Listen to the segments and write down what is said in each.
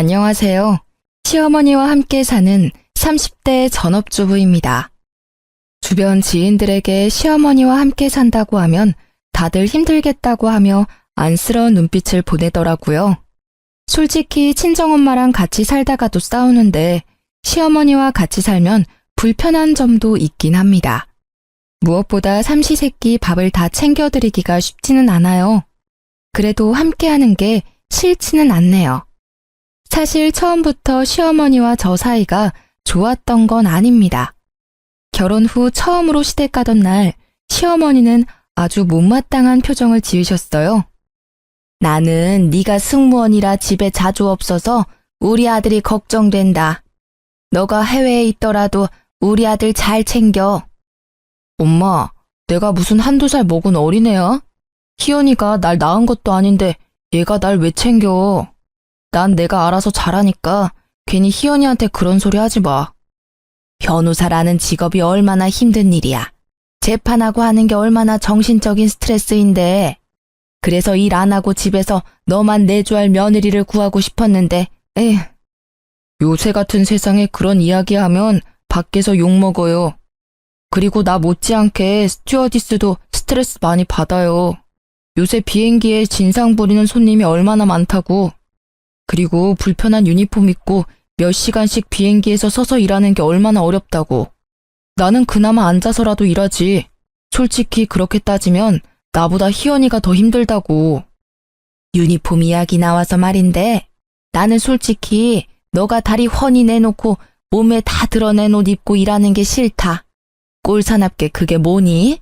안녕하세요. 시어머니와 함께 사는 30대 전업주부입니다. 주변 지인들에게 시어머니와 함께 산다고 하면 다들 힘들겠다고 하며 안쓰러운 눈빛을 보내더라고요. 솔직히 친정엄마랑 같이 살다가도 싸우는데 시어머니와 같이 살면 불편한 점도 있긴 합니다. 무엇보다 삼시세끼 밥을 다 챙겨드리기가 쉽지는 않아요. 그래도 함께하는 게 싫지는 않네요. 사실 처음부터 시어머니와 저 사이가 좋았던 건 아닙니다. 결혼 후 처음으로 시댁 가던 날 시어머니는 아주 못마땅한 표정을 지으셨어요. 나는 네가 승무원이라 집에 자주 없어서 우리 아들이 걱정된다. 너가 해외에 있더라도 우리 아들 잘 챙겨. 엄마, 내가 무슨 한두 살 먹은 어린애야? 희연이가 날 낳은 것도 아닌데 얘가 날 왜 챙겨? 난 내가 알아서 잘하니까 괜히 희연이한테 그런 소리 하지 마. 변호사라는 직업이 얼마나 힘든 일이야. 재판하고 하는 게 얼마나 정신적인 스트레스인데. 그래서 일 안 하고 집에서 너만 내조할 며느리를 구하고 싶었는데, 에휴. 요새 같은 세상에 그런 이야기하면 밖에서 욕먹어요. 그리고 나 못지않게 스튜어디스도 스트레스 많이 받아요. 요새 비행기에 진상 부리는 손님이 얼마나 많다고. 그리고 불편한 유니폼 입고 몇 시간씩 비행기에서 서서 일하는 게 얼마나 어렵다고. 나는 그나마 앉아서라도 일하지. 솔직히 그렇게 따지면 나보다 희연이가 더 힘들다고. 유니폼 이야기 나와서 말인데 나는 솔직히 너가 다리 훤히 내놓고 몸에 다 드러낸 옷 입고 일하는 게 싫다. 꼴사납게 그게 뭐니?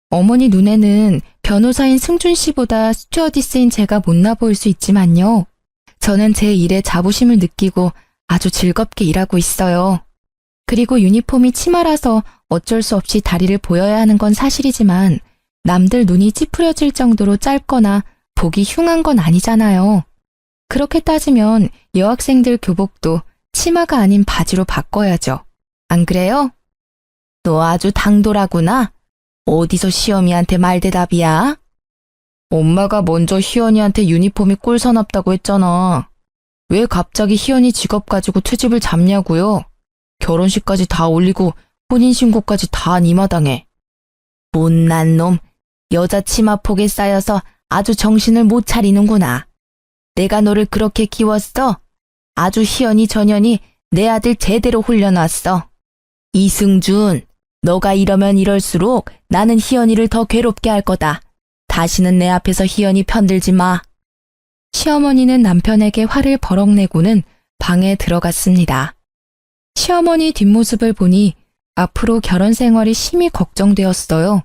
어머니 눈에는 변호사인 승준 씨보다 스튜어디스인 제가 못나 보일 수 있지만요. 저는 제 일에 자부심을 느끼고 아주 즐겁게 일하고 있어요. 그리고 유니폼이 치마라서 어쩔 수 없이 다리를 보여야 하는 건 사실이지만 남들 눈이 찌푸려질 정도로 짧거나 보기 흉한 건 아니잖아요. 그렇게 따지면 여학생들 교복도 치마가 아닌 바지로 바꿔야죠. 안 그래요? 너 아주 당돌하구나. 어디서 시어미한테 말대답이야? 엄마가 먼저 희연이한테 유니폼이 꼴사납다고 했잖아. 왜 갑자기 희연이 직업 가지고 트집을 잡냐고요? 결혼식까지 다 올리고 혼인신고까지 다 한 이 마당에. 못난 놈, 여자 치마폭에 쌓여서 아주 정신을 못 차리는구나. 내가 너를 그렇게 키웠어? 아주 희연이 전현이 내 아들 제대로 훈련왔어. 이승준, 너가 이러면 이럴수록 나는 희연이를 더 괴롭게 할 거다. 다시는 내 앞에서 희연이 편들지 마. 시어머니는 남편에게 화를 버럭 내고는 방에 들어갔습니다. 시어머니 뒷모습을 보니 앞으로 결혼 생활이 심히 걱정되었어요.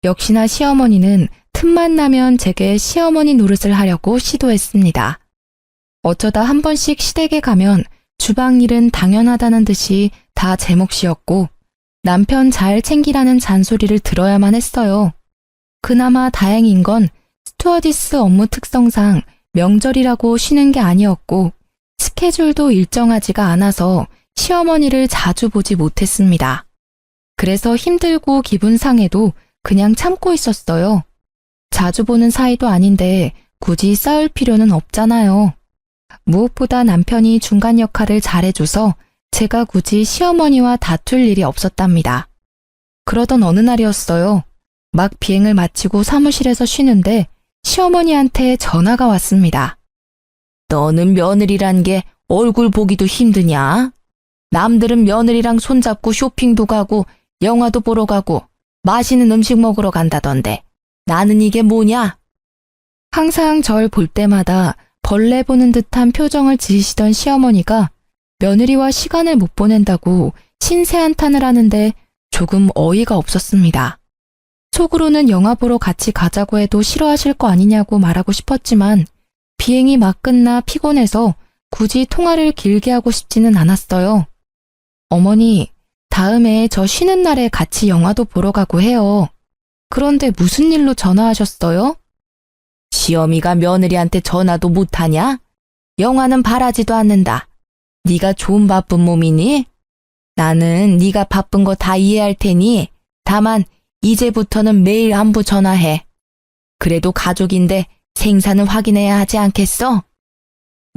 역시나 시어머니는 틈만 나면 제게 시어머니 노릇을 하려고 시도했습니다. 어쩌다 한 번씩 시댁에 가면 주방 일은 당연하다는 듯이 다 제 몫이었고 남편 잘 챙기라는 잔소리를 들어야만 했어요. 그나마 다행인 건 스튜어디스 업무 특성상 명절이라고 쉬는 게 아니었고 스케줄도 일정하지가 않아서 시어머니를 자주 보지 못했습니다. 그래서 힘들고 기분 상해도 그냥 참고 있었어요. 자주 보는 사이도 아닌데 굳이 싸울 필요는 없잖아요. 무엇보다 남편이 중간 역할을 잘해줘서 제가 굳이 시어머니와 다툴 일이 없었답니다. 그러던 어느 날이었어요. 막 비행을 마치고 사무실에서 쉬는데 시어머니한테 전화가 왔습니다. 너는 며느리란 게 얼굴 보기도 힘드냐? 남들은 며느리랑 손잡고 쇼핑도 가고 영화도 보러 가고 맛있는 음식 먹으러 간다던데 나는 이게 뭐냐? 항상 절 볼 때마다 벌레 보는 듯한 표정을 지으시던 시어머니가 며느리와 시간을 못 보낸다고 신세한탄을 하는데 조금 어이가 없었습니다. 속으로는 영화 보러 같이 가자고 해도 싫어하실 거 아니냐고 말하고 싶었지만 비행이 막 끝나 피곤해서 굳이 통화를 길게 하고 싶지는 않았어요. 어머니, 다음에 저 쉬는 날에 같이 영화도 보러 가고 해요. 그런데 무슨 일로 전화하셨어요? 시어미가 며느리한테 전화도 못하냐? 영화는 바라지도 않는다. 네가 좀 바쁜 몸이니? 나는 네가 바쁜 거 다 이해할 테니 다만 이제부터는 매일 안부 전화해. 그래도 가족인데 생사는 확인해야 하지 않겠어?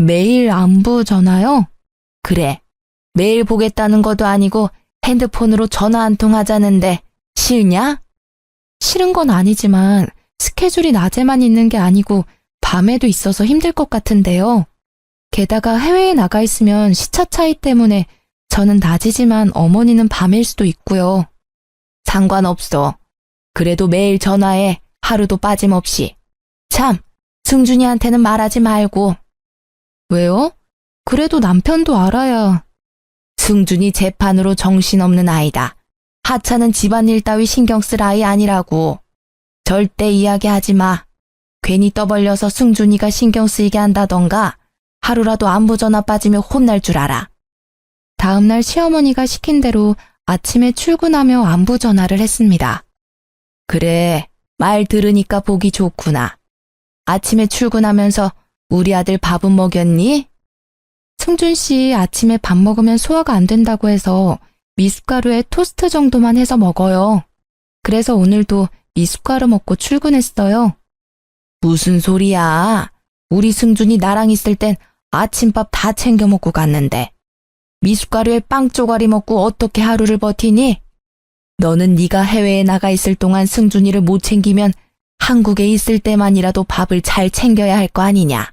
매일 안부 전화요? 그래. 매일 보겠다는 것도 아니고 핸드폰으로 전화 한 통 하자는데 싫냐? 싫은 건 아니지만 스케줄이 낮에만 있는 게 아니고 밤에도 있어서 힘들 것 같은데요. 게다가 해외에 나가 있으면 시차 차이 때문에 저는 낮이지만 어머니는 밤일 수도 있고요. 상관없어. 그래도 매일 전화해. 하루도 빠짐없이. 참, 승준이한테는 말하지 말고. 왜요? 그래도 남편도 알아야. 승준이 재판으로 정신없는 아이다. 하차는 집안일 따위 신경 쓸 아이 아니라고. 절대 이야기하지 마. 괜히 떠벌려서 승준이가 신경 쓰이게 한다던가 하루라도 안부 전화 빠지면 혼날 줄 알아. 다음날 시어머니가 시킨 대로 아침에 출근하며 안부 전화를 했습니다. 그래, 말 들으니까 보기 좋구나. 아침에 출근하면서 우리 아들 밥은 먹였니? 승준 씨 아침에 밥 먹으면 소화가 안 된다고 해서 미숫가루에 토스트 정도만 해서 먹어요. 그래서 오늘도 미숫가루 먹고 출근했어요. 무슨 소리야? 우리 승준이 나랑 있을 땐 아침밥 다 챙겨 먹고 갔는데. 미숫가루에 빵 쪼가리 먹고 어떻게 하루를 버티니? 너는 네가 해외에 나가 있을 동안 승준이를 못 챙기면 한국에 있을 때만이라도 밥을 잘 챙겨야 할 거 아니냐?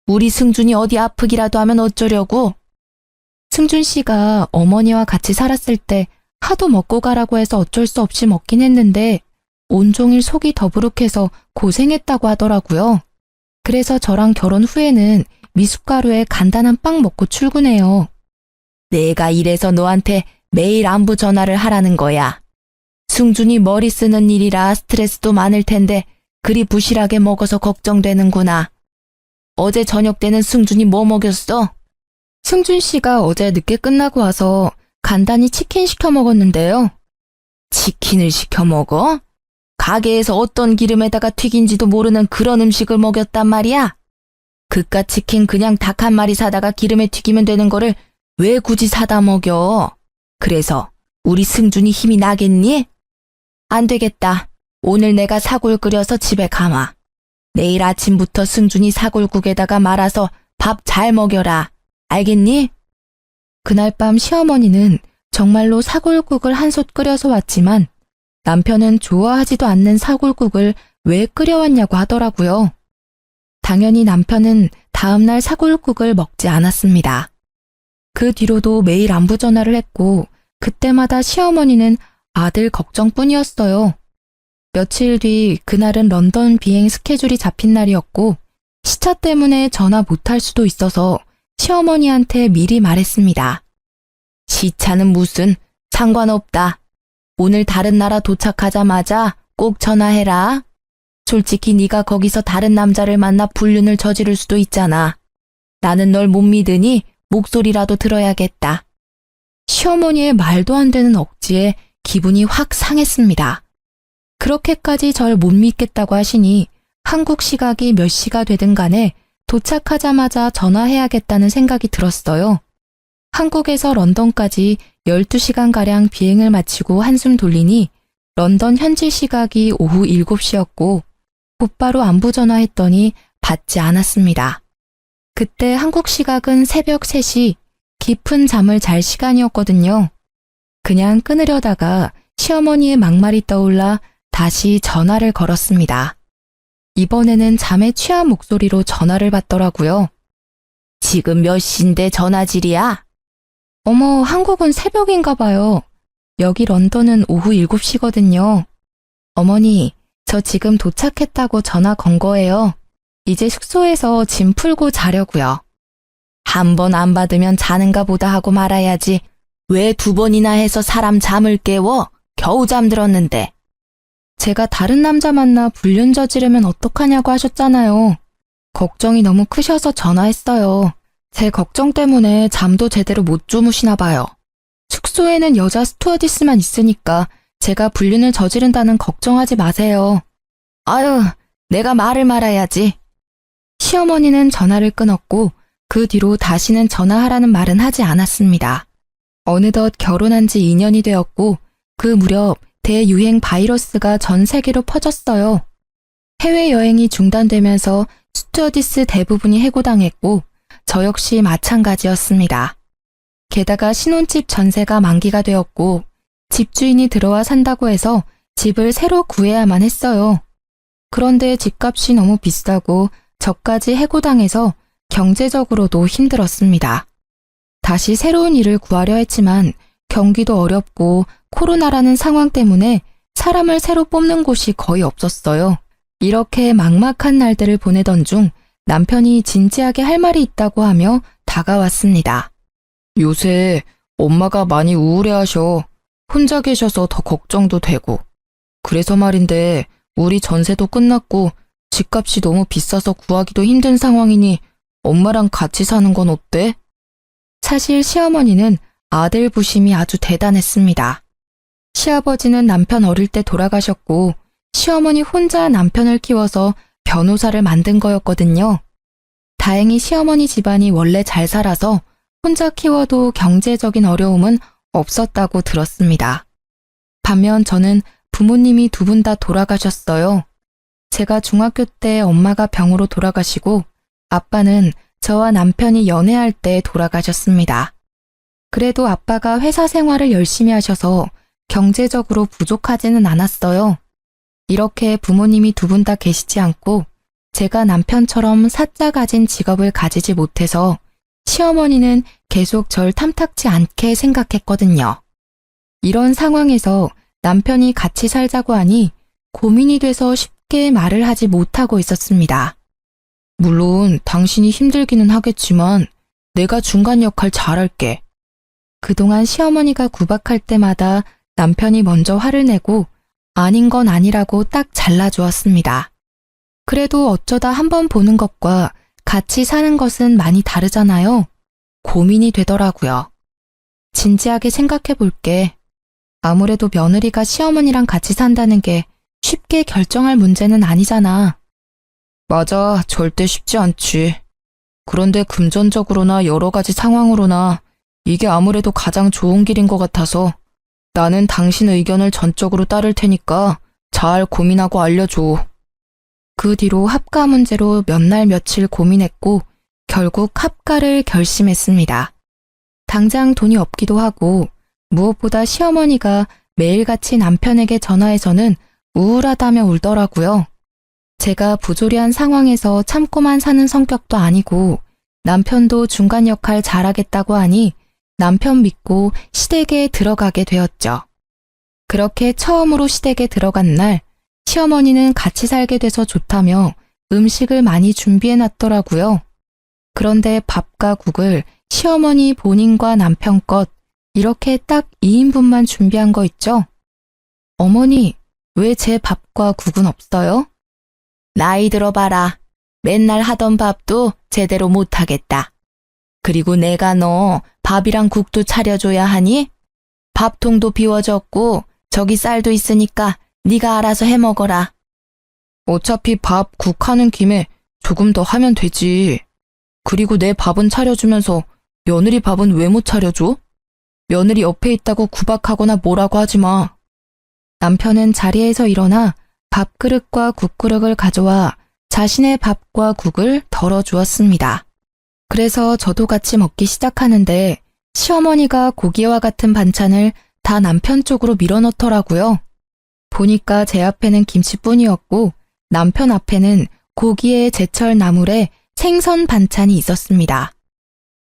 우리 승준이 어디 아프기라도 하면 어쩌려고? 승준 씨가 어머니와 같이 살았을 때 하도 먹고 가라고 해서 어쩔 수 없이 먹긴 했는데 온종일 속이 더부룩해서 고생했다고 하더라고요. 그래서 저랑 결혼 후에는 미숫가루에 간단한 빵 먹고 출근해요. 내가 이래서 너한테 매일 안부 전화를 하라는 거야. 승준이 머리 쓰는 일이라 스트레스도 많을 텐데 그리 부실하게 먹어서 걱정되는구나. 어제 저녁 때는 승준이 뭐 먹였어? 승준 씨가 어제 늦게 끝나고 와서 간단히 치킨 시켜 먹었는데요. 치킨을 시켜 먹어? 가게에서 어떤 기름에다가 튀긴지도 모르는 그런 음식을 먹였단 말이야? 그깟 치킨 그냥 닭 한 마리 사다가 기름에 튀기면 되는 거를 왜 굳이 사다 먹여? 그래서 우리 승준이 힘이 나겠니? 안 되겠다. 오늘 내가 사골 끓여서 집에 가마. 내일 아침부터 승준이 사골국에다가 말아서 밥 잘 먹여라. 알겠니? 그날 밤 시어머니는 정말로 사골국을 한솥 끓여서 왔지만 남편은 좋아하지도 않는 사골국을 왜 끓여왔냐고 하더라고요. 당연히 남편은 다음날 사골국을 먹지 않았습니다. 그 뒤로도 매일 안부 전화를 했고 그때마다 시어머니는 아들 걱정뿐이었어요. 며칠 뒤 그날은 런던 비행 스케줄이 잡힌 날이었고 시차 때문에 전화 못할 수도 있어서 시어머니한테 미리 말했습니다. 시차는 무슨 상관없다. 오늘 다른 나라 도착하자마자 꼭 전화해라. 솔직히 네가 거기서 다른 남자를 만나 불륜을 저지를 수도 있잖아. 나는 널 못 믿으니 목소리라도 들어야겠다. 시어머니의 말도 안 되는 억지에 기분이 확 상했습니다. 그렇게까지 절 못 믿겠다고 하시니 한국 시각이 몇 시가 되든 간에 도착하자마자 전화해야겠다는 생각이 들었어요. 한국에서 런던까지 12시간가량 비행을 마치고 한숨 돌리니 런던 현지 시각이 오후 7시였고 곧바로 안부 전화했더니 받지 않았습니다. 그때 한국 시각은 새벽 3시, 깊은 잠을 잘 시간이었거든요. 그냥 끊으려다가 시어머니의 막말이 떠올라 다시 전화를 걸었습니다. 이번에는 잠에 취한 목소리로 전화를 받더라고요. 지금 몇 시인데 전화질이야? 어머, 한국은 새벽인가 봐요. 여기 런던은 오후 7시거든요. 어머니, 저 지금 도착했다고 전화 건 거예요. 이제 숙소에서 짐 풀고 자려고요. 한 번 안 받으면 자는가 보다 하고 말아야지. 왜 2번이나 해서 사람 잠을 깨워? 겨우 잠들었는데. 제가 다른 남자 만나 불륜 저지르면 어떡하냐고 하셨잖아요. 걱정이 너무 크셔서 전화했어요. 제 걱정 때문에 잠도 제대로 못 주무시나 봐요. 숙소에는 여자 스튜어디스만 있으니까 제가 불륜을 저지른다는 걱정하지 마세요. 아유, 내가 말을 말아야지. 시어머니는 전화를 끊었고 그 뒤로 다시는 전화하라는 말은 하지 않았습니다. 어느덧 결혼한 지 2년이 되었고 그 무렵 대유행 바이러스가 전 세계로 퍼졌어요. 해외여행이 중단되면서 스튜어디스 대부분이 해고당했고 저 역시 마찬가지였습니다. 게다가 신혼집 전세가 만기가 되었고 집주인이 들어와 산다고 해서 집을 새로 구해야만 했어요. 그런데 집값이 너무 비싸고 저까지 해고당해서 경제적으로도 힘들었습니다. 다시 새로운 일을 구하려 했지만 경기도 어렵고 코로나라는 상황 때문에 사람을 새로 뽑는 곳이 거의 없었어요. 이렇게 막막한 날들을 보내던 중 남편이 진지하게 할 말이 있다고 하며 다가왔습니다. 요새 엄마가 많이 우울해하셔. 혼자 계셔서 더 걱정도 되고. 그래서 말인데 우리 전세도 끝났고 집값이 너무 비싸서 구하기도 힘든 상황이니 엄마랑 같이 사는 건 어때? 사실 시어머니는 아들 부심이 아주 대단했습니다. 시아버지는 남편 어릴 때 돌아가셨고 시어머니 혼자 남편을 키워서 변호사를 만든 거였거든요. 다행히 시어머니 집안이 원래 잘 살아서 혼자 키워도 경제적인 어려움은 없었다고 들었습니다. 반면 저는 부모님이 두 분 다 돌아가셨어요. 제가 중학교 때 엄마가 병으로 돌아가시고 아빠는 저와 남편이 연애할 때 돌아가셨습니다. 그래도 아빠가 회사 생활을 열심히 하셔서 경제적으로 부족하지는 않았어요. 이렇게 부모님이 두 분 다 계시지 않고 제가 남편처럼 사짜 가진 직업을 가지지 못해서 시어머니는 계속 절 탐탁지 않게 생각했거든요. 이런 상황에서 남편이 같이 살자고 하니 고민이 돼서 쉽게 말을 하지 못하고 있었습니다. 물론 당신이 힘들기는 하겠지만 내가 중간 역할 잘할게. 그동안 시어머니가 구박할 때마다 남편이 먼저 화를 내고 아닌 건 아니라고 딱 잘라주었습니다. 그래도 어쩌다 한번 보는 것과 같이 사는 것은 많이 다르잖아요. 고민이 되더라고요. 진지하게 생각해 볼게. 아무래도 며느리가 시어머니랑 같이 산다는 게 쉽게 결정할 문제는 아니잖아. 맞아, 절대 쉽지 않지. 그런데 금전적으로나 여러 가지 상황으로나 이게 아무래도 가장 좋은 길인 것 같아서 나는 당신 의견을 전적으로 따를 테니까 잘 고민하고 알려줘. 그 뒤로 합가 문제로 몇 날 며칠 고민했고 결국 합가를 결심했습니다. 당장 돈이 없기도 하고 무엇보다 시어머니가 매일같이 남편에게 전화해서는 우울하다며 울더라고요. 제가 부조리한 상황에서 참고만 사는 성격도 아니고 남편도 중간 역할 잘하겠다고 하니 남편 믿고 시댁에 들어가게 되었죠. 그렇게 처음으로 시댁에 들어간 날 시어머니는 같이 살게 돼서 좋다며 음식을 많이 준비해놨더라고요. 그런데 밥과 국을 시어머니 본인과 남편 것 이렇게 딱 2인분만 준비한 거 있죠? 어머니, 왜 제 밥과 국은 없어요? 나이 들어봐라. 맨날 하던 밥도 제대로 못하겠다. 그리고 내가 너 밥이랑 국도 차려줘야 하니? 밥통도 비워졌고 저기 쌀도 있으니까 네가 알아서 해먹어라. 어차피 밥, 국 하는 김에 조금 더 하면 되지. 그리고 내 밥은 차려주면서 며느리 밥은 왜 못 차려줘? 며느리 옆에 있다고 구박하거나 뭐라고 하지 마. 남편은 자리에서 일어나 밥그릇과 국그릇을 가져와 자신의 밥과 국을 덜어주었습니다. 그래서 저도 같이 먹기 시작하는데 시어머니가 고기와 같은 반찬을 다 남편 쪽으로 밀어넣더라고요. 보니까 제 앞에는 김치뿐이었고 남편 앞에는 고기에 제철 나물에 생선 반찬이 있었습니다.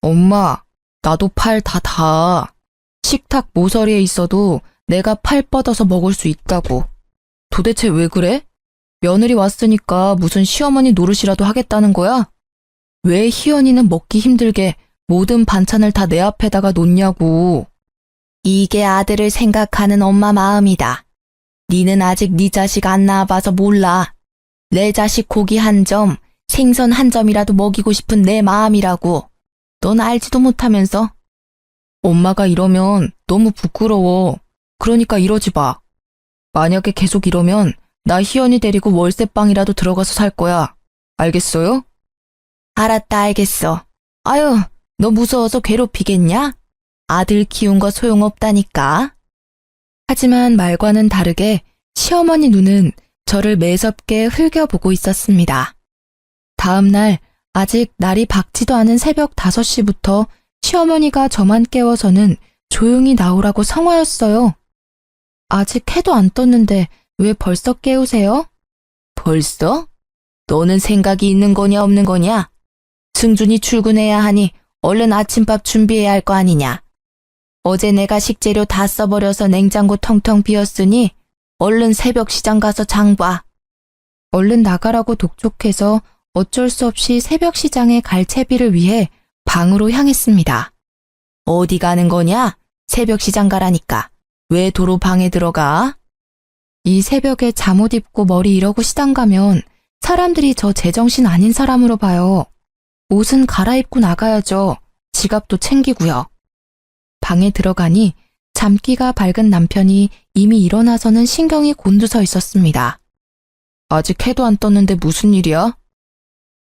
엄마, 나도 팔 다 닿아. 식탁 모서리에 있어도 내가 팔 뻗어서 먹을 수 있다고. 도대체 왜 그래? 며느리 왔으니까 무슨 시어머니 노릇이라도 하겠다는 거야? 왜 희연이는 먹기 힘들게 모든 반찬을 다 내 앞에다가 놓냐고. 이게 아들을 생각하는 엄마 마음이다. 니는 아직 네 자식 안 낳아봐서 몰라. 내 자식 고기 한 점, 생선 한 점이라도 먹이고 싶은 내 마음이라고. 넌 알지도 못하면서. 엄마가 이러면 너무 부끄러워. 그러니까 이러지 마. 만약에 계속 이러면 나 희연이 데리고 월세방이라도 들어가서 살 거야. 알겠어요? 알았다, 알겠어. 아유, 너 무서워서 괴롭히겠냐? 아들 키운 거 소용없다니까. 하지만 말과는 다르게 시어머니 눈은 저를 매섭게 흘겨보고 있었습니다. 다음 날 아직 날이 밝지도 않은 새벽 5시부터 시어머니가 저만 깨워서는 조용히 나오라고 성화였어요. 아직 해도 안 떴는데 왜 벌써 깨우세요? 벌써? 너는 생각이 있는 거냐 없는 거냐? 승준이 출근해야 하니 얼른 아침밥 준비해야 할 거 아니냐? 어제 내가 식재료 다 써버려서 냉장고 텅텅 비었으니 얼른 새벽 시장 가서 장 봐. 얼른 나가라고 독촉해서 어쩔 수 없이 새벽 시장에 갈 채비를 위해 방으로 향했습니다. 어디 가는 거냐? 새벽 시장 가라니까. 왜 도로 방에 들어가? 이 새벽에 잠옷 입고 머리 이러고 시장 가면 사람들이 저 제정신 아닌 사람으로 봐요. 옷은 갈아입고 나가야죠. 지갑도 챙기고요. 방에 들어가니 잠기가 밝은 남편이 이미 일어나서는 신경이 곤두서 있었습니다. 아직 해도 안 떴는데 무슨 일이야?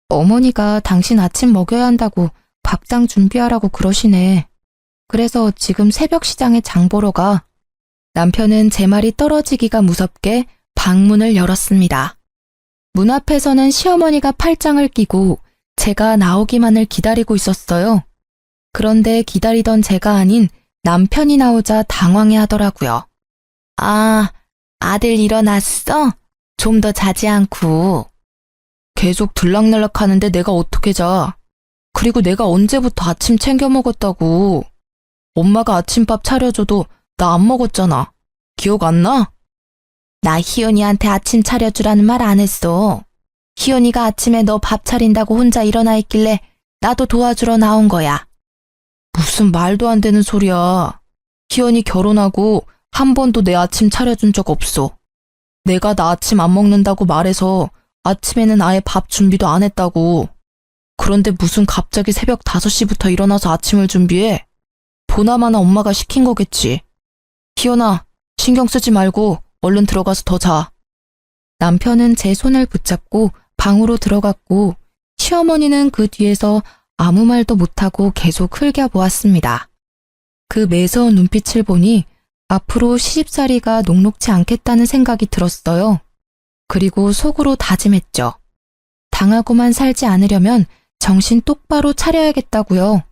어머니가 당신 아침 먹여야 한다고 밥상 준비하라고 그러시네. 그래서 지금 새벽 시장에 장 보러 가. 남편은 제 말이 떨어지기가 무섭게 방문을 열었습니다. 문 앞에서는 시어머니가 팔짱을 끼고 제가 나오기만을 기다리고 있었어요. 그런데 기다리던 제가 아닌 남편이 나오자 당황해 하더라고요. 아, 아들 일어났어? 좀 더 자지 않고. 계속 들락날락 하는데 내가 어떻게 자. 그리고 내가 언제부터 아침 챙겨 먹었다고. 엄마가 아침밥 차려줘도 나 안 먹었잖아. 기억 안 나? 나 희연이한테 아침 차려주라는 말 안 했어. 희연이가 아침에 너 밥 차린다고 혼자 일어나 있길래 나도 도와주러 나온 거야. 무슨 말도 안 되는 소리야. 희연이 결혼하고 한 번도 내 아침 차려준 적 없어. 내가 나 아침 안 먹는다고 말해서 아침에는 아예 밥 준비도 안 했다고. 그런데 무슨 갑자기 새벽 5시부터 일어나서 아침을 준비해? 보나마나 엄마가 시킨 거겠지. 희연아, 신경 쓰지 말고 얼른 들어가서 더 자. 남편은 제 손을 붙잡고 방으로 들어갔고 시어머니는 그 뒤에서 아무 말도 못하고 계속 흘겨보았습니다. 그 매서운 눈빛을 보니 앞으로 시집살이가 녹록지 않겠다는 생각이 들었어요. 그리고 속으로 다짐했죠. 당하고만 살지 않으려면 정신 똑바로 차려야겠다고요.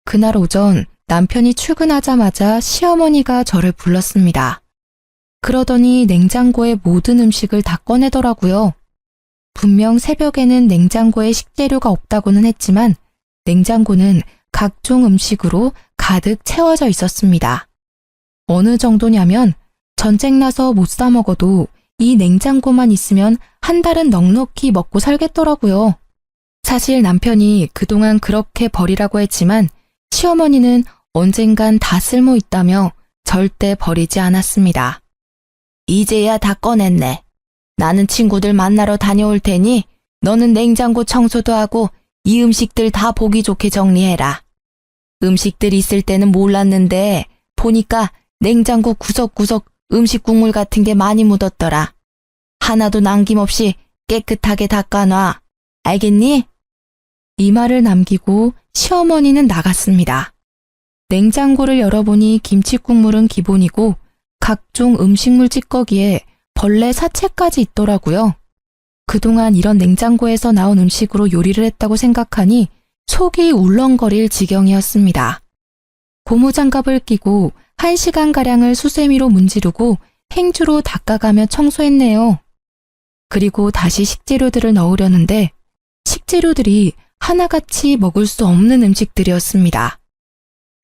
그날 오전 남편이 출근하자마자 시어머니가 저를 불렀습니다. 그러더니 냉장고의 모든 음식을 다 꺼내더라고요. 분명 새벽에는 냉장고에 식재료가 없다고는 했지만 냉장고는 각종 음식으로 가득 채워져 있었습니다. 어느 정도냐면 전쟁 나서 못 사 먹어도 이 냉장고만 있으면 한 달은 넉넉히 먹고 살겠더라고요. 사실 남편이 그동안 그렇게 버리라고 했지만 시어머니는 언젠간 다 쓸모 있다며 절대 버리지 않았습니다. 이제야 다 꺼냈네. 나는 친구들 만나러 다녀올 테니 너는 냉장고 청소도 하고 이 음식들 다 보기 좋게 정리해라. 음식들 있을 때는 몰랐는데 보니까 냉장고 구석구석 음식 국물 같은 게 많이 묻었더라. 하나도 남김없이 깨끗하게 닦아놔. 알겠니? 이 말을 남기고 시어머니는 나갔습니다. 냉장고를 열어보니 김치 국물은 기본이고 각종 음식물 찌꺼기에 벌레 사체까지 있더라고요. 그동안 이런 냉장고에서 나온 음식으로 요리를 했다고 생각하니 속이 울렁거릴 지경이었습니다. 고무장갑을 끼고 1시간가량을 수세미로 문지르고 행주로 닦아가며 청소했네요. 그리고 다시 식재료들을 넣으려는데 식재료들이 하나같이 먹을 수 없는 음식들이었습니다.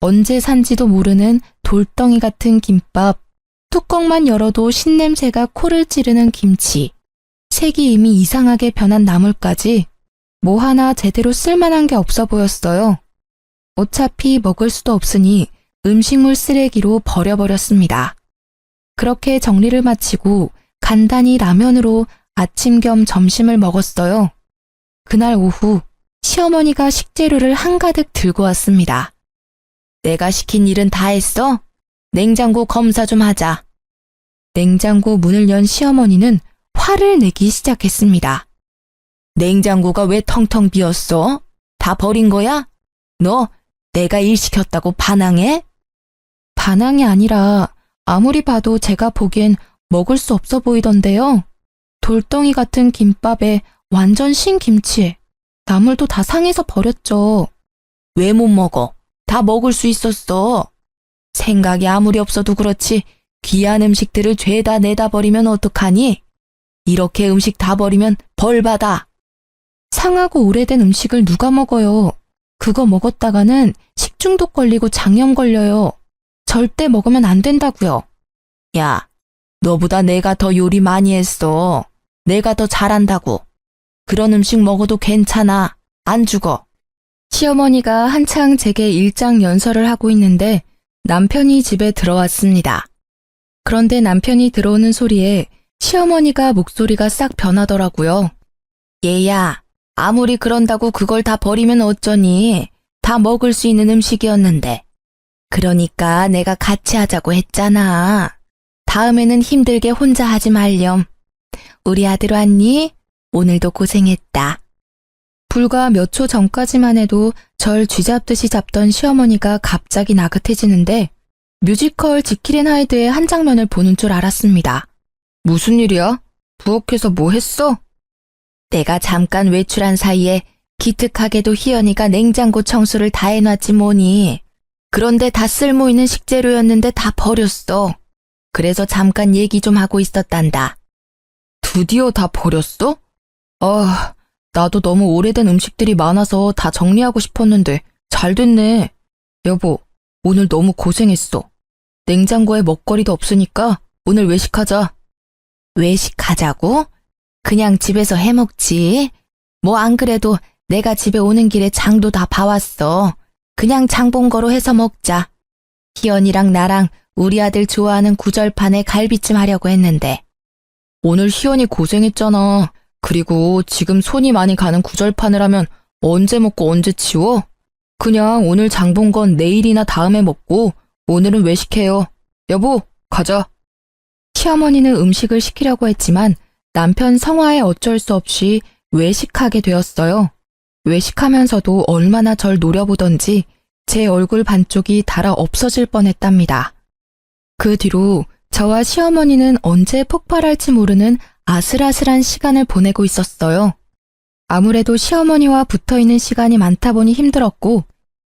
언제 산지도 모르는 돌덩이 같은 김밥, 뚜껑만 열어도 신냄새가 코를 찌르는 김치, 색이 이미 이상하게 변한 나물까지 뭐 하나 제대로 쓸만한 게 없어 보였어요. 어차피 먹을 수도 없으니 음식물 쓰레기로 버려버렸습니다. 그렇게 정리를 마치고 간단히 라면으로 아침 겸 점심을 먹었어요. 그날 오후 시어머니가 식재료를 한가득 들고 왔습니다. 내가 시킨 일은 다 했어? 냉장고 검사 좀 하자. 냉장고 문을 연 시어머니는 화를 내기 시작했습니다. 냉장고가 왜 텅텅 비었어? 다 버린 거야? 너 내가 일 시켰다고 반항해? 반항이 아니라 아무리 봐도 제가 보기엔 먹을 수 없어 보이던데요. 돌덩이 같은 김밥에 완전 신김치에 나물도 다 상해서 버렸죠. 왜 못 먹어? 다 먹을 수 있었어. 생각이 아무리 없어도 그렇지 귀한 음식들을 죄다 내다 버리면 어떡하니? 이렇게 음식 다 버리면 벌 받아. 상하고 오래된 음식을 누가 먹어요? 그거 먹었다가는 식중독 걸리고 장염 걸려요. 절대 먹으면 안 된다고요. 야, 너보다 내가 더 요리 많이 했어. 내가 더 잘한다고. 그런 음식 먹어도 괜찮아. 안 죽어. 시어머니가 한창 제게 일장 연설을 하고 있는데 남편이 집에 들어왔습니다. 그런데 남편이 들어오는 소리에 시어머니가 목소리가 싹 변하더라고요. 얘야, 아무리 그런다고 그걸 다 버리면 어쩌니? 다 먹을 수 있는 음식이었는데. 그러니까 내가 같이 하자고 했잖아. 다음에는 힘들게 혼자 하지 말렴. 우리 아들 왔니? 오늘도 고생했다. 불과 몇 초 전까지만 해도 절 쥐잡듯이 잡던 시어머니가 갑자기 나긋해지는데 뮤지컬 지킬 앤 하이드의 한 장면을 보는 줄 알았습니다. 무슨 일이야? 부엌에서 뭐 했어? 내가 잠깐 외출한 사이에 기특하게도 희연이가 냉장고 청소를 다 해놨지 뭐니. 그런데 다 쓸모있는 식재료였는데 다 버렸어. 그래서 잠깐 얘기 좀 하고 있었단다. 드디어 다 버렸어? 아, 나도 너무 오래된 음식들이 많아서 다 정리하고 싶었는데 잘 됐네. 여보, 오늘 너무 고생했어. 냉장고에 먹거리도 없으니까 오늘 외식하자. 외식하자고? 그냥 집에서 해먹지. 뭐 안 그래도 내가 집에 오는 길에 장도 다 봐왔어. 그냥 장 본 거로 해서 먹자. 희연이랑 나랑 우리 아들 좋아하는 구절판에 갈비찜 하려고 했는데. 오늘 희연이 고생했잖아. 그리고 지금 손이 많이 가는 구절판을 하면 언제 먹고 언제 치워? 그냥 오늘 장 본 건 내일이나 다음에 먹고 오늘은 외식해요. 여보, 가자. 시어머니는 음식을 시키려고 했지만 남편 성화에 어쩔 수 없이 외식하게 되었어요. 외식하면서도 얼마나 절 노려보던지 제 얼굴 반쪽이 달아 없어질 뻔했답니다. 그 뒤로 저와 시어머니는 언제 폭발할지 모르는 아슬아슬한 시간을 보내고 있었어요. 아무래도 시어머니와 붙어있는 시간이 많다 보니 힘들었고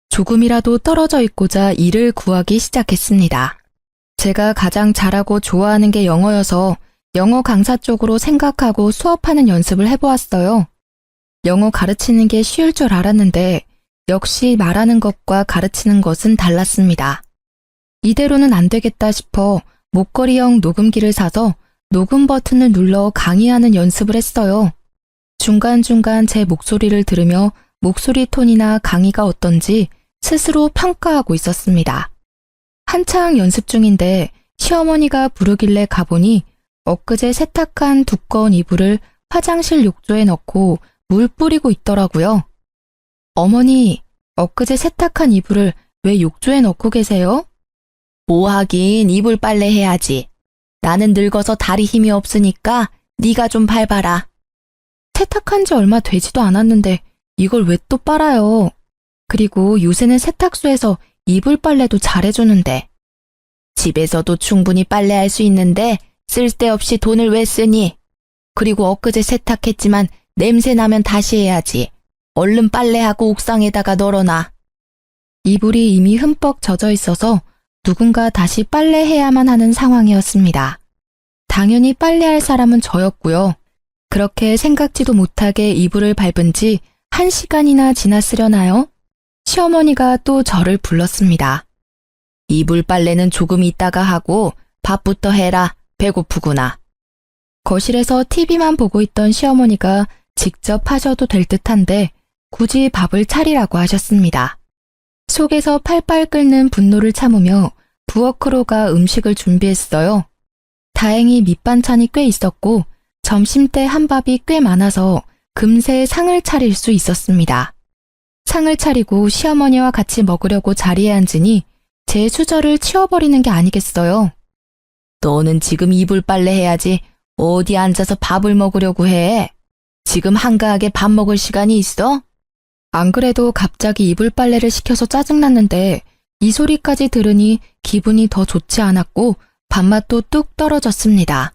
조금이라도 떨어져 있고자 일을 구하기 시작했습니다. 제가 가장 잘하고 좋아하는 게 영어여서 영어 강사 쪽으로 생각하고 수업하는 연습을 해보았어요. 영어 가르치는 게 쉬울 줄 알았는데 역시 말하는 것과 가르치는 것은 달랐습니다. 이대로는 안 되겠다 싶어 목걸이형 녹음기를 사서 녹음 버튼을 눌러 강의하는 연습을 했어요. 중간중간 제 목소리를 들으며 목소리 톤이나 강의가 어떤지 스스로 평가하고 있었습니다. 한창 연습 중인데 시어머니가 부르길래 가보니 엊그제 세탁한 두꺼운 이불을 화장실 욕조에 넣고 물 뿌리고 있더라고요. 어머니, 엊그제 세탁한 이불을 왜 욕조에 넣고 계세요? 뭐 하긴 이불 빨래 해야지. 나는 늙어서 다리 힘이 없으니까 네가 좀 밟아라. 세탁한 지 얼마 되지도 않았는데 이걸 왜 또 빨아요? 그리고 요새는 세탁소에서 이불 빨래도 잘해주는데. 집에서도 충분히 빨래할 수 있는데 쓸데없이 돈을 왜 쓰니? 그리고 엊그제 세탁했지만 냄새 나면 다시 해야지. 얼른 빨래하고 옥상에다가 널어놔. 이불이 이미 흠뻑 젖어 있어서 누군가 다시 빨래해야만 하는 상황이었습니다. 당연히 빨래할 사람은 저였고요. 그렇게 생각지도 못하게 이불을 밟은 지 1시간이나 지났으려나요? 시어머니가 또 저를 불렀습니다. 이불 빨래는 조금 있다가 하고 밥부터 해라. 배고프구나. 거실에서 TV만 보고 있던 시어머니가 직접 하셔도 될 듯한데 굳이 밥을 차리라고 하셨습니다. 속에서 팔팔 끓는 분노를 참으며 부엌으로 음식을 준비했어요. 다행히 밑반찬이 꽤 있었고 점심때 한밥이 꽤 많아서 금세 상을 차릴 수 있었습니다. 상을 차리고 시어머니와 같이 먹으려고 자리에 앉으니 제 수저를 치워버리는 게 아니겠어요. 너는 지금 이불 빨래 해야지 어디 앉아서 밥을 먹으려고 해. 지금 한가하게 밥 먹을 시간이 있어? 안 그래도 갑자기 이불 빨래를 시켜서 짜증났는데 이 소리까지 들으니 기분이 더 좋지 않았고 밥맛도 뚝 떨어졌습니다.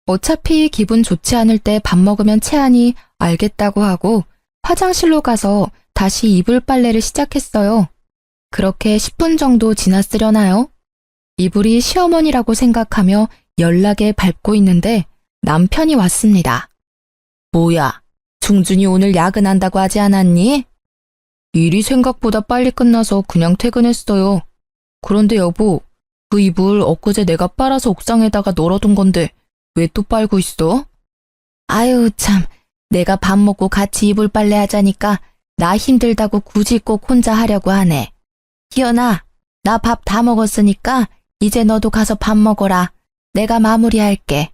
어차피 기분 좋지 않을 때 밥 먹으면 체하니 알겠다고 하고 화장실로 가서 다시 이불 빨래를 시작했어요. 그렇게 10분 정도 지났으려나요? 이불이 시어머니라고 생각하며 연락에 밟고 있는데 남편이 왔습니다. 뭐야, 중준이 오늘 야근한다고 하지 않았니? 일이 생각보다 빨리 끝나서 그냥 퇴근했어요. 그런데 여보, 그 이불 엊그제 내가 빨아서 옥상에다가 널어둔 건데 왜 또 빨고 있어? 아유 참, 내가 밥 먹고 같이 이불 빨래 하자니까 나 힘들다고 굳이 꼭 혼자 하려고 하네. 희연아, 나 밥 다 먹었으니까 이제 너도 가서 밥 먹어라. 내가 마무리할게.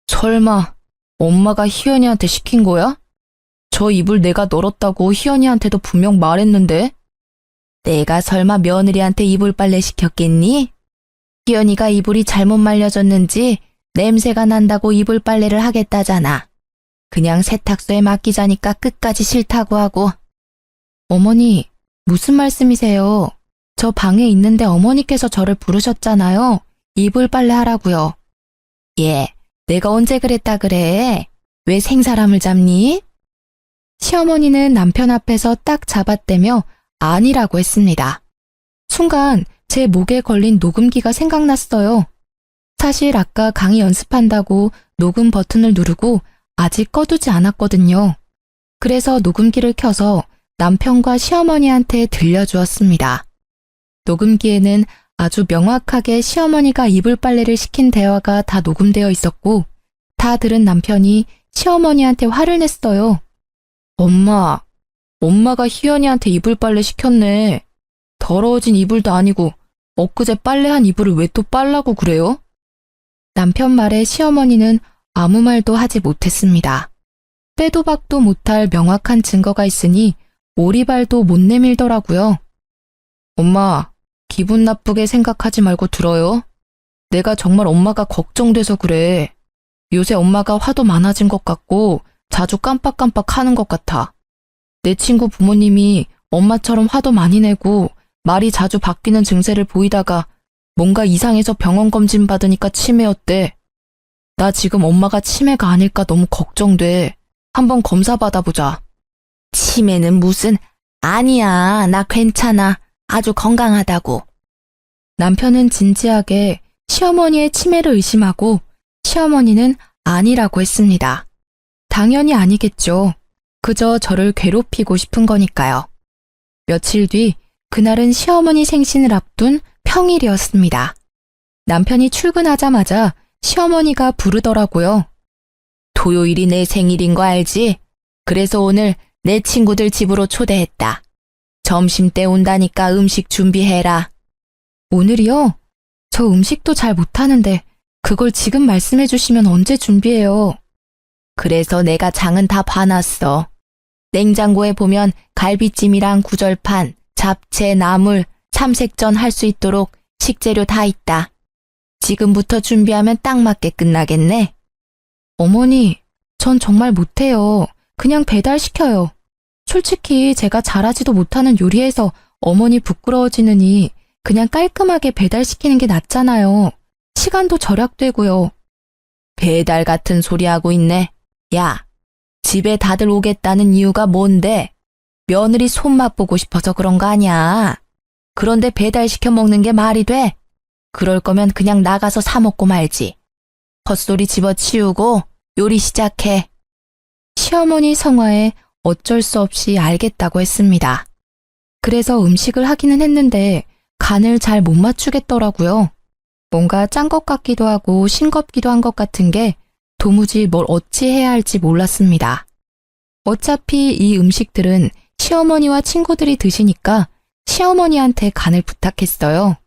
설마 엄마가 희연이한테 시킨 거야? 저 이불 내가 널었다고 희연이한테도 분명 말했는데? 내가 설마 며느리한테 이불 빨래 시켰겠니? 희연이가 이불이 잘못 말려졌는지 냄새가 난다고 이불 빨래를 하겠다잖아. 그냥 세탁소에 맡기자니까 끝까지 싫다고 하고. 어머니, 무슨 말씀이세요? 저 방에 있는데 어머니께서 저를 부르셨잖아요. 이불 빨래 하라고요. 예, 내가 언제 그랬다 그래? 왜 생사람을 잡니? 시어머니는 남편 앞에서 딱 잡아떼며 아니라고 했습니다. 순간 제 목에 걸린 녹음기가 생각났어요. 사실 아까 강의 연습한다고 녹음 버튼을 누르고 아직 꺼두지 않았거든요. 그래서 녹음기를 켜서 남편과 시어머니한테 들려주었습니다. 녹음기에는 아주 명확하게 시어머니가 이불 빨래를 시킨 대화가 다 녹음되어 있었고, 다 들은 남편이 시어머니한테 화를 냈어요. 엄마가 희연이한테 이불 빨래 시켰네. 더러워진 이불도 아니고 엊그제 빨래한 이불을 왜 또 빨라고 그래요? 남편 말에 시어머니는 아무 말도 하지 못했습니다. 빼도 박도 못할 명확한 증거가 있으니 오리발도 못 내밀더라고요. 엄마, 기분 나쁘게 생각하지 말고 들어요. 내가 정말 엄마가 걱정돼서 그래. 요새 엄마가 화도 많아진 것 같고 자주 깜빡깜빡 하는 것 같아. 내 친구 부모님이 엄마처럼 화도 많이 내고 말이 자주 바뀌는 증세를 보이다가 뭔가 이상해서 병원 검진 받으니까 치매였대. 나 지금 엄마가 치매가 아닐까 너무 걱정돼. 한번 검사 받아보자. 치매는 무슨, 아니야, 나 괜찮아. 아주 건강하다고. 남편은 진지하게 시어머니의 치매를 의심하고 시어머니는 아니라고 했습니다. 당연히 아니겠죠. 그저 저를 괴롭히고 싶은 거니까요. 며칠 뒤, 그날은 시어머니 생신을 앞둔 평일이었습니다. 남편이 출근하자마자 시어머니가 부르더라고요. 토요일이 내 생일인 거 알지? 그래서 오늘 내 친구들 집으로 초대했다. 점심때 온다니까 음식 준비해라. 오늘이요? 저 음식도 잘 못하는데 그걸 지금 말씀해 주시면 언제 준비해요? 그래서 내가 장은 다 봐놨어. 냉장고에 보면 갈비찜이랑 구절판, 잡채, 나물, 삼색전 할 수 있도록 식재료 다 있다. 지금부터 준비하면 딱 맞게 끝나겠네. 어머니, 전 정말 못해요. 그냥 배달시켜요. 솔직히 제가 잘하지도 못하는 요리에서 어머니 부끄러워지느니 그냥 깔끔하게 배달시키는 게 낫잖아요. 시간도 절약되고요. 배달 같은 소리 하고 있네. 야, 집에 다들 오겠다는 이유가 뭔데? 며느리 손맛 보고 싶어서 그런 거 아니야. 그런데 배달시켜 먹는 게 말이 돼? 그럴 거면 그냥 나가서 사 먹고 말지. 헛소리 집어치우고 요리 시작해. 시어머니 성화에 어쩔 수 없이 알겠다고 했습니다. 그래서 음식을 하기는 했는데 간을 잘 못 맞추겠더라고요. 뭔가 짠 것 같기도 하고 싱겁기도 한 것 같은 게 도무지 뭘 어찌 해야 할지 몰랐습니다. 어차피 이 음식들은 시어머니와 친구들이 드시니까 시어머니한테 간을 부탁했어요.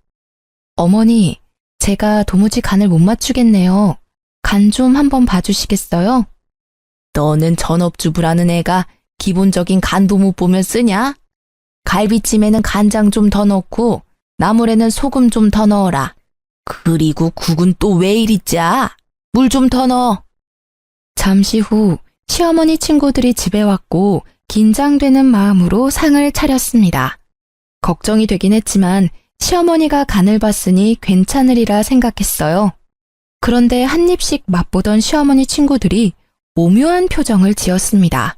어머니, 제가 도무지 간을 못 맞추겠네요. 간 좀 한번 봐주시겠어요? 너는 전업주부라는 애가 기본적인 간도 못 보면 쓰냐? 갈비찜에는 간장 좀 더 넣고 나물에는 소금 좀 더 넣어라. 그리고 국은 또 왜 이리 짜? 물 좀 더 넣어. 잠시 후 시어머니 친구들이 집에 왔고 긴장되는 마음으로 상을 차렸습니다. 걱정이 되긴 했지만 시어머니가 간을 봤으니 괜찮으리라 생각했어요. 그런데 한 입씩 맛보던 시어머니 친구들이 오묘한 표정을 지었습니다.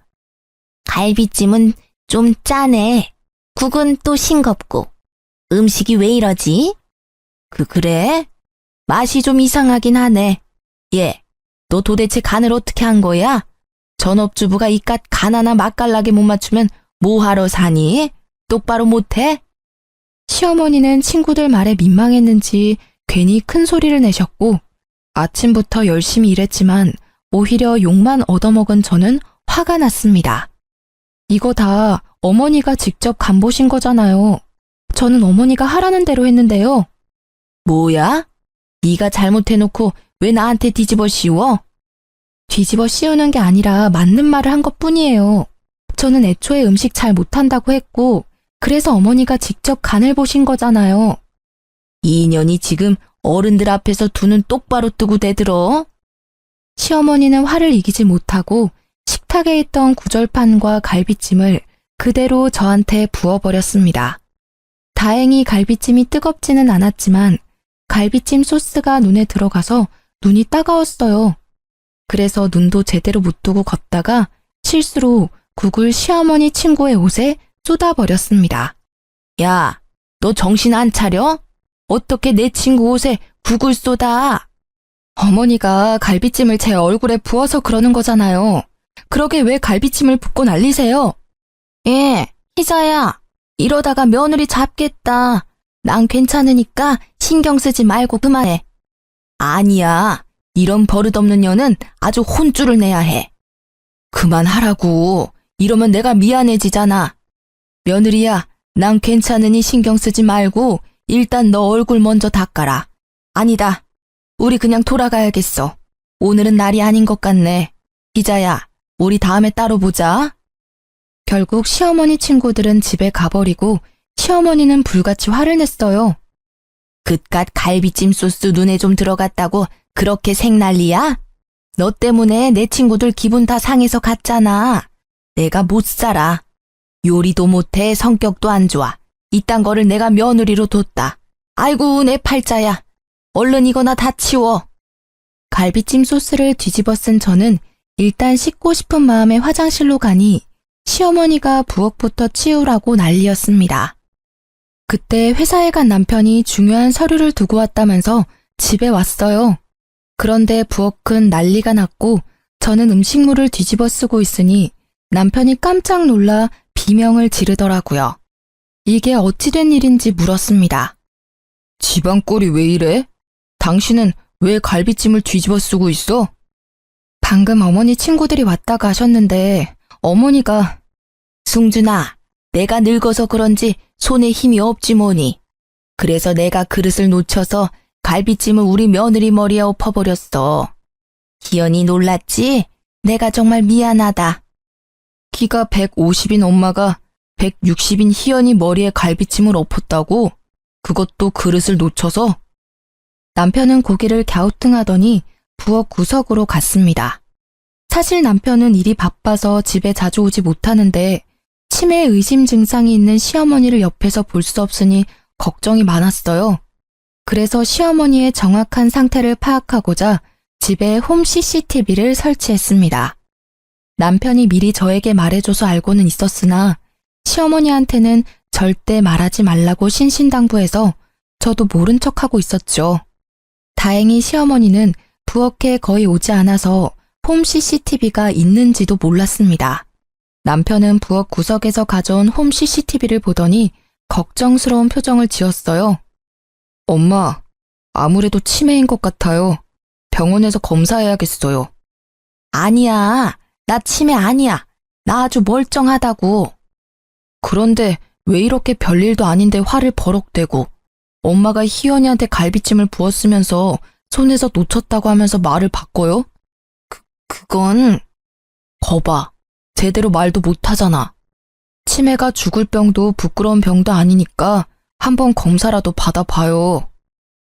갈비찜은 좀 짜네. 국은 또 싱겁고. 음식이 왜 이러지? 그래? 맛이 좀 이상하긴 하네. 얘, 너 도대체 간을 어떻게 한 거야? 전업주부가 이깟 간 하나 맛깔나게 못 맞추면 뭐하러 사니? 똑바로 못해? 시어머니는 친구들 말에 민망했는지 괜히 큰 소리를 내셨고 아침부터 열심히 일했지만 오히려 욕만 얻어먹은 저는 화가 났습니다. 이거 다 어머니가 직접 간 보신 거잖아요. 저는 어머니가 하라는 대로 했는데요. 뭐야? 네가 잘못해놓고 왜 나한테 뒤집어 씌워? 뒤집어 씌우는 게 아니라 맞는 말을 한 것뿐이에요. 저는 애초에 음식 잘 못한다고 했고 그래서 어머니가 직접 간을 보신 거잖아요. 이 년이 지금 어른들 앞에서 두 눈 똑바로 뜨고 대들어? 시어머니는 화를 이기지 못하고 식탁에 있던 구절판과 갈비찜을 그대로 저한테 부어버렸습니다. 다행히 갈비찜이 뜨겁지는 않았지만 갈비찜 소스가 눈에 들어가서 눈이 따가웠어요. 그래서 눈도 제대로 못 뜨고 걷다가 실수로 국을 시어머니 친구의 옷에 쏟아버렸습니다. 야, 너 정신 안 차려? 어떻게 내 친구 옷에 국을 쏟아? 어머니가 갈비찜을 제 얼굴에 부어서 그러는 거잖아요. 그러게 왜 갈비찜을 붓고 난리세요? 예, 희자야. 이러다가 며느리 잡겠다. 난 괜찮으니까 신경 쓰지 말고 그만해. 아니야. 이런 버릇없는 년은 아주 혼쭐을 내야 해. 그만하라고. 이러면 내가 미안해지잖아. 며느리야, 난 괜찮으니 신경 쓰지 말고 일단 너 얼굴 먼저 닦아라. 아니다. 우리 그냥 돌아가야겠어. 오늘은 날이 아닌 것 같네. 희자야, 우리 다음에 따로 보자. 결국 시어머니 친구들은 집에 가버리고 시어머니는 불같이 화를 냈어요. 그깟 갈비찜 소스 눈에 좀 들어갔다고 그렇게 생난리야? 너 때문에 내 친구들 기분 다 상해서 갔잖아. 내가 못 살아. 요리도 못해 성격도 안 좋아. 이딴 거를 내가 며느리로 뒀다. 아이고 내 팔자야. 얼른 이거나 다 치워. 갈비찜 소스를 뒤집어 쓴 저는 일단 씻고 싶은 마음에 화장실로 가니 시어머니가 부엌부터 치우라고 난리였습니다. 그때 회사에 간 남편이 중요한 서류를 두고 왔다면서 집에 왔어요. 그런데 부엌은 난리가 났고 저는 음식물을 뒤집어 쓰고 있으니 남편이 깜짝 놀라 비명을 지르더라고요. 이게 어찌된 일인지 물었습니다. 집안 꼴이 왜 이래? 당신은 왜 갈비찜을 뒤집어 쓰고 있어? 방금 어머니 친구들이 왔다 가셨는데 어머니가 승준아, 내가 늙어서 그런지 손에 힘이 없지 뭐니. 그래서 내가 그릇을 놓쳐서 갈비찜을 우리 며느리 머리에 엎어버렸어. 희연이 놀랐지? 내가 정말 미안하다. 키가 150인 엄마가 160인 희연이 머리에 갈비찜을 엎었다고? 그것도 그릇을 놓쳐서? 남편은 고개를 갸우뚱하더니 부엌 구석으로 갔습니다. 사실 남편은 일이 바빠서 집에 자주 오지 못하는데 치매 의심 증상이 있는 시어머니를 옆에서 볼 수 없으니 걱정이 많았어요. 그래서 시어머니의 정확한 상태를 파악하고자 집에 홈 CCTV를 설치했습니다. 남편이 미리 저에게 말해줘서 알고는 있었으나 시어머니한테는 절대 말하지 말라고 신신당부해서 저도 모른 척하고 있었죠. 다행히 시어머니는 부엌에 거의 오지 않아서 홈 CCTV가 있는지도 몰랐습니다. 남편은 부엌 구석에서 가져온 홈 CCTV를 보더니 걱정스러운 표정을 지었어요. 엄마, 아무래도 치매인 것 같아요. 병원에서 검사해야겠어요. 아니야, 나 치매 아니야. 나 아주 멀쩡하다고. 그런데 왜 이렇게 별일도 아닌데 화를 버럭대고 엄마가 희연이한테 갈비찜을 부었으면서 손에서 놓쳤다고 하면서 말을 바꿔요? 그건... 거봐, 제대로 말도 못하잖아. 치매가 죽을 병도 부끄러운 병도 아니니까 한번 검사라도 받아봐요.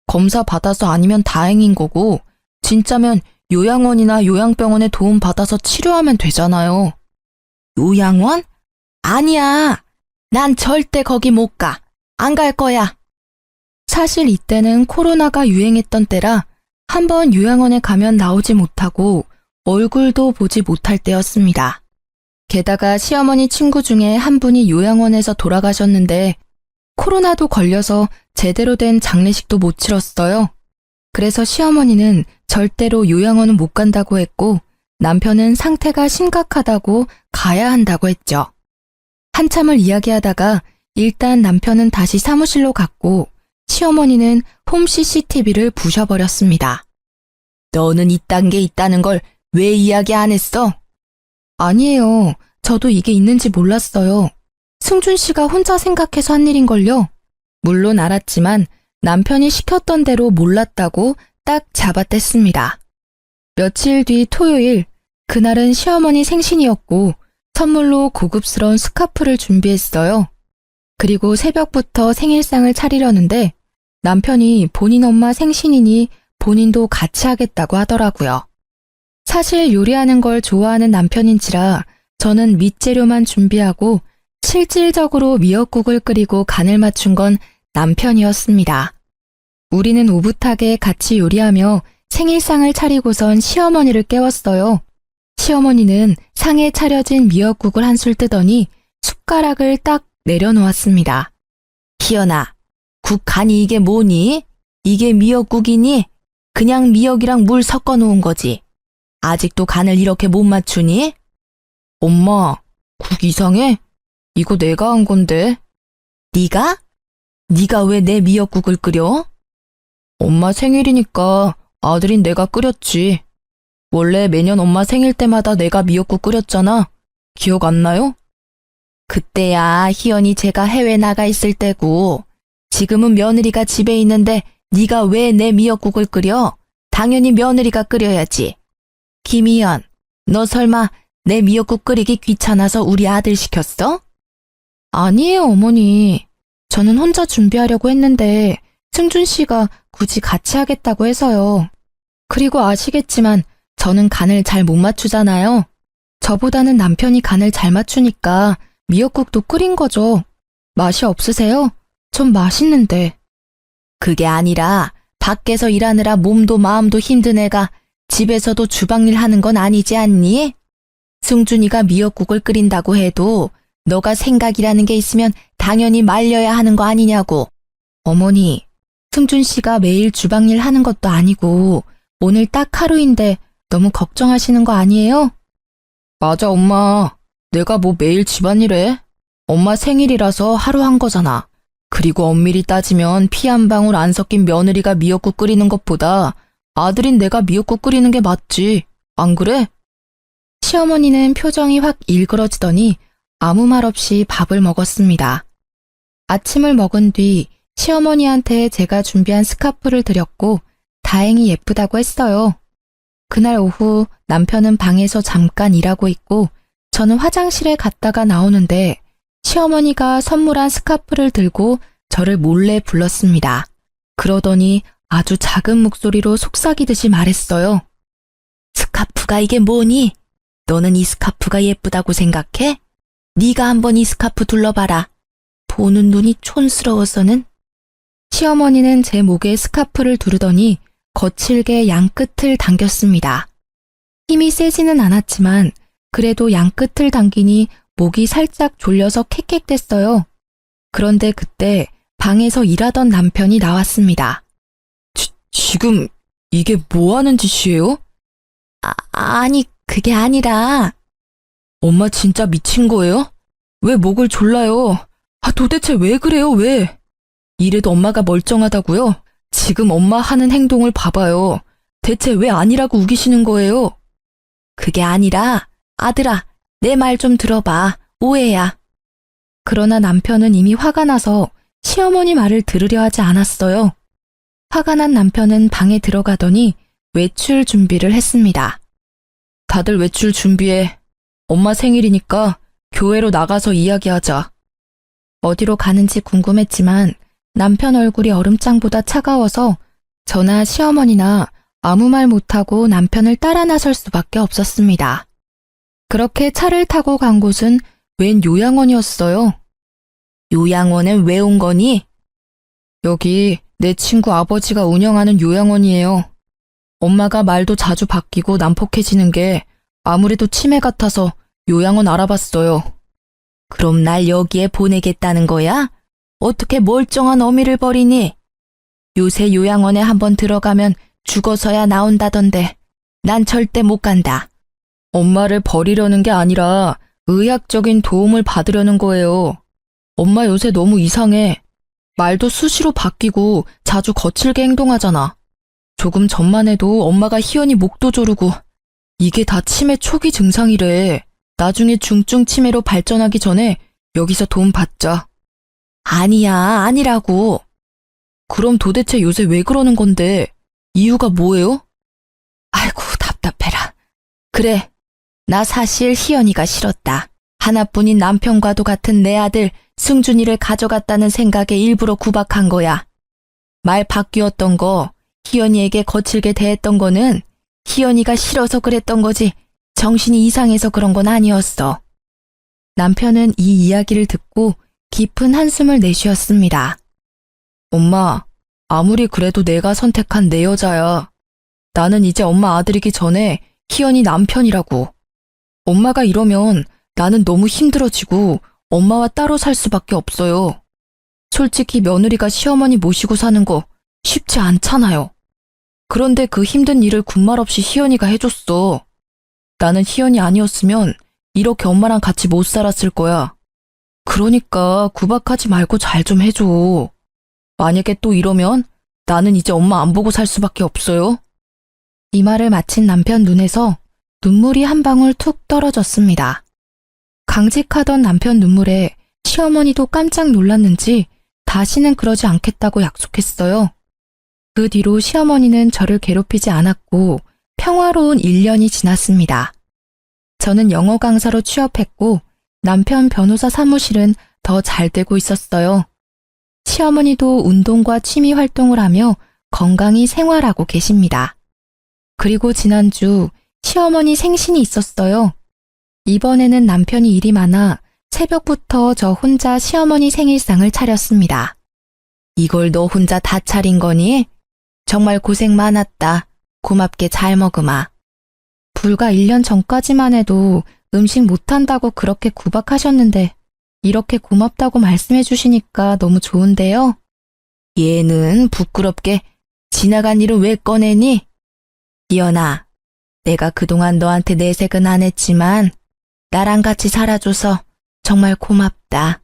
검사 받아서 아니면 다행인 거고 진짜면 요양원이나 요양병원에 도움 받아서 치료하면 되잖아요. 요양원? 아니야. 난 절대 거기 못 가. 안 갈 거야. 사실 이때는 코로나가 유행했던 때라 한번 요양원에 가면 나오지 못하고 얼굴도 보지 못할 때였습니다. 게다가 시어머니 친구 중에 한 분이 요양원에서 돌아가셨는데 코로나도 걸려서 제대로 된 장례식도 못 치렀어요. 그래서 시어머니는 절대로 요양원은 못 간다고 했고 남편은 상태가 심각하다고 가야 한다고 했죠. 한참을 이야기하다가 일단 남편은 다시 사무실로 갔고 시어머니는 홈 CCTV를 부셔버렸습니다. 너는 이딴 게 있다는 걸 왜 이야기 안 했어? 아니에요. 저도 이게 있는지 몰랐어요. 승준 씨가 혼자 생각해서 한 일인걸요. 물론 알았지만 남편이 시켰던 대로 몰랐다고 딱 잡아댔습니다. 며칠 뒤 토요일, 그날은 시어머니 생신이었고 선물로 고급스러운 스카프를 준비했어요. 그리고 새벽부터 생일상을 차리려는데 남편이 본인 엄마 생신이니 본인도 같이 하겠다고 하더라고요. 사실 요리하는 걸 좋아하는 남편인지라 저는 밑재료만 준비하고 실질적으로 미역국을 끓이고 간을 맞춘 건 남편이었습니다. 우리는 오붓하게 같이 요리하며 생일상을 차리고선 시어머니를 깨웠어요. 시어머니는 상에 차려진 미역국을 한술 뜨더니 숟가락을 딱 내려놓았습니다. 희연아, 국 간이 이게 뭐니? 이게 미역국이니? 그냥 미역이랑 물 섞어 놓은 거지. 아직도 간을 이렇게 못 맞추니? 엄마, 국 이상해? 이거 내가 한 건데. 네가? 네가 왜 내 미역국을 끓여? 엄마 생일이니까 아들인 내가 끓였지. 원래 매년 엄마 생일 때마다 내가 미역국 끓였잖아. 기억 안 나요? 그때야 희연이 제가 해외 나가 있을 때고 지금은 며느리가 집에 있는데 네가 왜 내 미역국을 끓여? 당연히 며느리가 끓여야지. 김희연, 너 설마 내 미역국 끓이기 귀찮아서 우리 아들 시켰어? 아니에요, 어머니. 저는 혼자 준비하려고 했는데 승준 씨가 굳이 같이 하겠다고 해서요. 그리고 아시겠지만 저는 간을 잘 못 맞추잖아요. 저보다는 남편이 간을 잘 맞추니까 미역국도 끓인 거죠. 맛이 없으세요? 전 맛있는데. 그게 아니라 밖에서 일하느라 몸도 마음도 힘든 애가 집에서도 주방일 하는 건 아니지 않니? 승준이가 미역국을 끓인다고 해도 너가 생각이라는 게 있으면 당연히 말려야 하는 거 아니냐고. 어머니, 승준 씨가 매일 주방일 하는 것도 아니고 오늘 딱 하루인데 너무 걱정하시는 거 아니에요? 맞아, 엄마. 내가 뭐 매일 집안일해? 엄마 생일이라서 하루 한 거잖아. 그리고 엄밀히 따지면 피 한 방울 안 섞인 며느리가 미역국 끓이는 것보다 아들인 내가 미역국 끓이는 게 맞지. 안 그래? 시어머니는 표정이 확 일그러지더니 아무 말 없이 밥을 먹었습니다. 아침을 먹은 뒤 시어머니한테 제가 준비한 스카프를 드렸고 다행히 예쁘다고 했어요. 그날 오후 남편은 방에서 잠깐 일하고 있고 저는 화장실에 갔다가 나오는데 시어머니가 선물한 스카프를 들고 저를 몰래 불렀습니다. 그러더니 아주 작은 목소리로 속삭이듯이 말했어요. 스카프가 이게 뭐니? 너는 이 스카프가 예쁘다고 생각해? 네가 한번 이 스카프 둘러봐라. 보는 눈이 촌스러워서는. 시어머니는 제 목에 스카프를 두르더니 거칠게 양끝을 당겼습니다. 힘이 세지는 않았지만 그래도 양끝을 당기니 목이 살짝 졸려서 캑캑댔어요. 그런데 그때 방에서 일하던 남편이 나왔습니다. 지금 이게 뭐 하는 짓이에요? 아니, 그게 아니라. 엄마 진짜 미친 거예요? 왜 목을 졸라요? 도대체 왜 그래요, 왜? 이래도 엄마가 멀쩡하다고요? 지금 엄마 하는 행동을 봐봐요. 대체 왜 아니라고 우기시는 거예요? 그게 아니라, 아들아, 내 말 좀 들어봐. 오해야. 그러나 남편은 이미 화가 나서 시어머니 말을 들으려 하지 않았어요. 화가 난 남편은 방에 들어가더니 외출 준비를 했습니다. 다들 외출 준비해. 엄마 생일이니까 교회로 나가서 이야기하자. 어디로 가는지 궁금했지만 남편 얼굴이 얼음장보다 차가워서 저나 시어머니나 아무 말 못하고 남편을 따라 나설 수밖에 없었습니다. 그렇게 차를 타고 간 곳은 웬 요양원이었어요. 요양원엔 왜 온 거니? 여기 내 친구 아버지가 운영하는 요양원이에요. 엄마가 말도 자주 바뀌고 난폭해지는 게 아무래도 치매 같아서 요양원 알아봤어요. 그럼 날 여기에 보내겠다는 거야? 어떻게 멀쩡한 어미를 버리니? 요새 요양원에 한번 들어가면 죽어서야 나온다던데 난 절대 못 간다. 엄마를 버리려는 게 아니라 의학적인 도움을 받으려는 거예요. 엄마 요새 너무 이상해. 말도 수시로 바뀌고 자주 거칠게 행동하잖아. 조금 전만 해도 엄마가 희연이 목도 조르고 이게 다 치매 초기 증상이래. 나중에 중증 치매로 발전하기 전에 여기서 도움 받자. 아니야, 아니라고. 그럼 도대체 요새 왜 그러는 건데? 이유가 뭐예요? 아이고, 답답해라. 그래, 나 사실 희연이가 싫었다. 하나뿐인 남편과도 같은 내 아들 승준이를 가져갔다는 생각에 일부러 구박한 거야. 말 바뀌었던 거, 희연이에게 거칠게 대했던 거는 희연이가 싫어서 그랬던 거지 정신이 이상해서 그런 건 아니었어. 남편은 이 이야기를 듣고 깊은 한숨을 내쉬었습니다. 엄마, 아무리 그래도 내가 선택한 내 여자야. 나는 이제 엄마 아들이기 전에 희연이 남편이라고. 엄마가 이러면 나는 너무 힘들어지고 엄마와 따로 살 수밖에 없어요. 솔직히 며느리가 시어머니 모시고 사는 거 쉽지 않잖아요. 그런데 그 힘든 일을 군말 없이 희연이가 해줬어. 나는 희연이 아니었으면 이렇게 엄마랑 같이 못 살았을 거야. 그러니까 구박하지 말고 잘 좀 해줘. 만약에 또 이러면 나는 이제 엄마 안 보고 살 수밖에 없어요. 이 말을 마친 남편 눈에서 눈물이 한 방울 툭 떨어졌습니다. 강직하던 남편 눈물에 시어머니도 깜짝 놀랐는지 다시는 그러지 않겠다고 약속했어요. 그 뒤로 시어머니는 저를 괴롭히지 않았고 평화로운 1년이 지났습니다. 저는 영어 강사로 취업했고 남편 변호사 사무실은 더 잘 되고 있었어요. 시어머니도 운동과 취미 활동을 하며 건강히 생활하고 계십니다. 그리고 지난주 시어머니 생신이 있었어요. 이번에는 남편이 일이 많아 새벽부터 저 혼자 시어머니 생일상을 차렸습니다. 이걸 너 혼자 다 차린 거니? 정말 고생 많았다. 고맙게 잘 먹으마. 불과 1년 전까지만 해도 음식 못한다고 그렇게 구박하셨는데 이렇게 고맙다고 말씀해 주시니까 너무 좋은데요. 얘는 부끄럽게 지나간 일을 왜 꺼내니? 희연아, 내가 그동안 너한테 내색은 안 했지만 나랑 같이 살아줘서 정말 고맙다.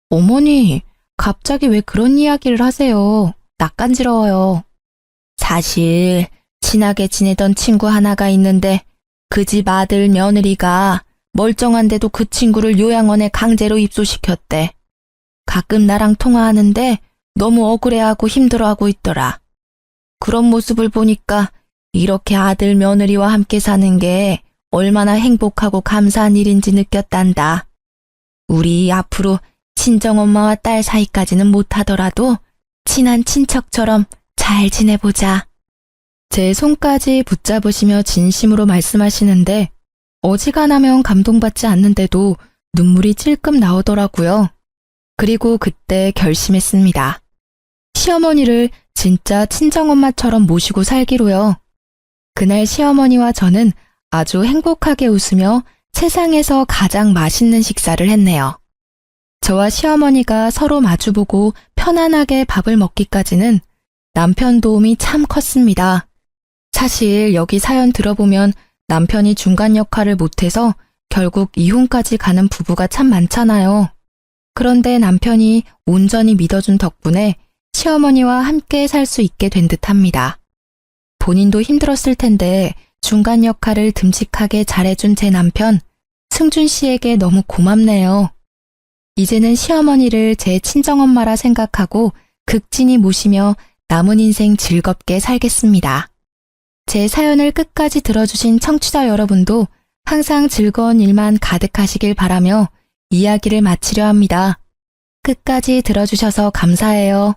어머니, 갑자기 왜 그런 이야기를 하세요? 낯간지러워요. 사실 친하게 지내던 친구 하나가 있는데 그 집 아들 며느리가 멀쩡한데도 그 친구를 요양원에 강제로 입소시켰대. 가끔 나랑 통화하는데 너무 억울해하고 힘들어하고 있더라. 그런 모습을 보니까 이렇게 아들 며느리와 함께 사는 게 얼마나 행복하고 감사한 일인지 느꼈단다. 우리 앞으로 친정엄마와 딸 사이까지는 못하더라도 친한 친척처럼 잘 지내보자. 제 손까지 붙잡으시며 진심으로 말씀하시는데 어지간하면 감동받지 않는데도 눈물이 찔끔 나오더라고요. 그리고 그때 결심했습니다. 시어머니를 진짜 친정엄마처럼 모시고 살기로요. 그날 시어머니와 저는 아주 행복하게 웃으며 세상에서 가장 맛있는 식사를 했네요. 저와 시어머니가 서로 마주보고 편안하게 밥을 먹기까지는 남편 도움이 참 컸습니다. 사실 여기 사연 들어보면 남편이 중간 역할을 못해서 결국 이혼까지 가는 부부가 참 많잖아요. 그런데 남편이 온전히 믿어준 덕분에 시어머니와 함께 살 수 있게 된 듯합니다. 본인도 힘들었을 텐데 중간 역할을 듬직하게 잘해준 제 남편, 승준 씨에게 너무 고맙네요. 이제는 시어머니를 제 친정엄마라 생각하고 극진히 모시며 남은 인생 즐겁게 살겠습니다. 제 사연을 끝까지 들어주신 청취자 여러분도 항상 즐거운 일만 가득하시길 바라며 이야기를 마치려 합니다. 끝까지 들어주셔서 감사해요.